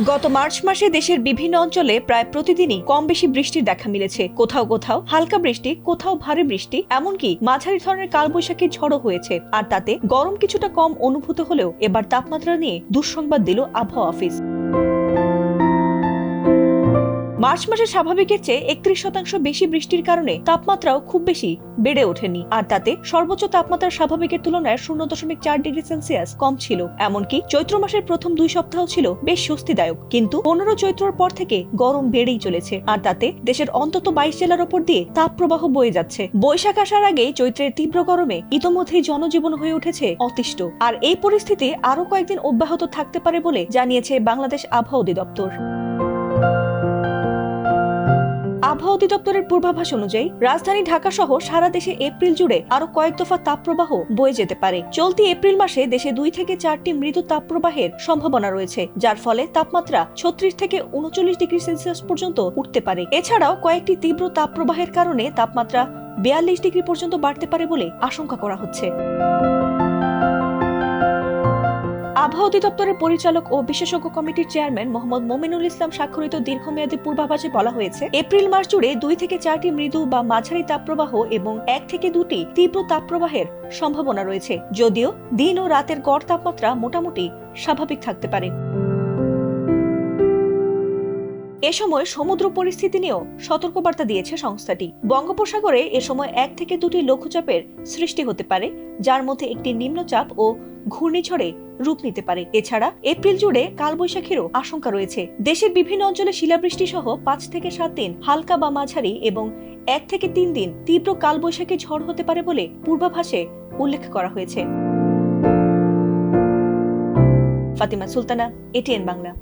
গত মার্চ মাসে দেশের বিভিন্ন অঞ্চলে প্রায় প্রতিদিনই কম বেশি বৃষ্টির দেখা মিলেছে। কোথাও কোথাও হালকা বৃষ্টি, কোথাও ভারী বৃষ্টি, এমনকি মাঝারি ধরনের কালবৈশাখী ঝড়ও হয়েছে। আর তাতে গরম কিছুটা কম অনুভূত হলেও এবার তাপমাত্রা নিয়ে দুঃসংবাদ দিল আবহাওয়া অফিস। মার্চ মাসে স্বাভাবিকের চেয়ে 31% বেশি বৃষ্টির কারণে তাপমাত্রাও খুব বেশি বেড়ে ওঠেনি। আর তাতে সর্বোচ্চ তাপমাত্রা স্বাভাবিকের তুলনায় 0.4 ডিগ্রি সেলসিয়াস কম ছিল। এমনকি চৈত্র মাসের প্রথম 2 সপ্তাহ ছিল বেশ স্বস্তিদায়ক, কিন্তু 15 চৈত্রের পর থেকে গরম বেড়েই চলেছে। আর তাতে দেশের অন্তত 22 জেলার ওপর দিয়ে তাপপ্রবাহ বয়ে যাচ্ছে। বৈশাখ আসার আগেই চৈত্রের তীব্র গরমে ইতোমধ্যেই জনজীবন হয়ে উঠেছে অতিষ্ঠ। আর এই পরিস্থিতি আরো কয়েকদিন অব্যাহত থাকতে পারে বলে জানিয়েছে বাংলাদেশ আবহাওয়া অধিদপ্তর। আবহাওয়া অধিদপ্তরের পূর্বাভাস অনুযায়ী রাজধানী ঢাকা সহ সারা দেশে এপ্রিল জুড়ে আরো কয়েক দফা তাপপ্রবাহ বয়ে যেতে পারে। চলতি এপ্রিল মাসে দেশে 2 থেকে 4টি মৃদু তাপপ্রবাহের সম্ভাবনা রয়েছে, যার ফলে তাপমাত্রা 36 থেকে 39 ডিগ্রি সেলসিয়াস পর্যন্ত উঠতে পারে। এছাড়াও কয়েকটি তীব্র তাপপ্রবাহের কারণে তাপমাত্রা 42 ডিগ্রি পর্যন্ত বাড়তে পারে বলে আশঙ্কা করা হচ্ছে। আবহাওয়া অধিদপ্তরের পরিচালক ও বিশেষজ্ঞ কমিটির চেয়ারম্যান মোহাম্মদ মোমিনুল ইসলাম স্বাক্ষরিত দীর্ঘমেয়াদী পূর্বাভাসে বলা হয়েছে, এপ্রিল মাস জুড়ে 2 থেকে 4টি মৃদু বা মাঝারি তাপপ্রবাহ এবং 1 থেকে 2টি তীব্র তাপপ্রবাহের সম্ভাবনা রয়েছে, যদিও দিন ও রাতের গড় তাপমাত্রা মোটামুটি স্বাভাবিক থাকতে পারে। এ সময় সমুদ্র পরিস্থিতি নিয়েও সতর্কবার্তা দিয়েছে সংস্থাটি। বঙ্গোপসাগরে এ সময় 1 থেকে 2টি লঘুচাপের সৃষ্টি হতে পারে, যার মধ্যে একটি নিম্নচাপ ও ঘূর্ণিঝড়ে রূপ নিতে পারে। এছাড়া এপ্রিল জুড়ে কালবৈশাখীরও আশঙ্কা রয়েছে। দেশের বিভিন্ন অঞ্চলে শিলাবৃষ্টি সহ 5 থেকে 7 দিন হালকা বা মাঝারি এবং 1 থেকে 3 দিন তীব্র কালবৈশাখী ঝড় হতে পারে বলে পূর্বাভাসে উল্লেখ করা হয়েছে। ফাতিমা সুলতানা, এটিএন বাংলা।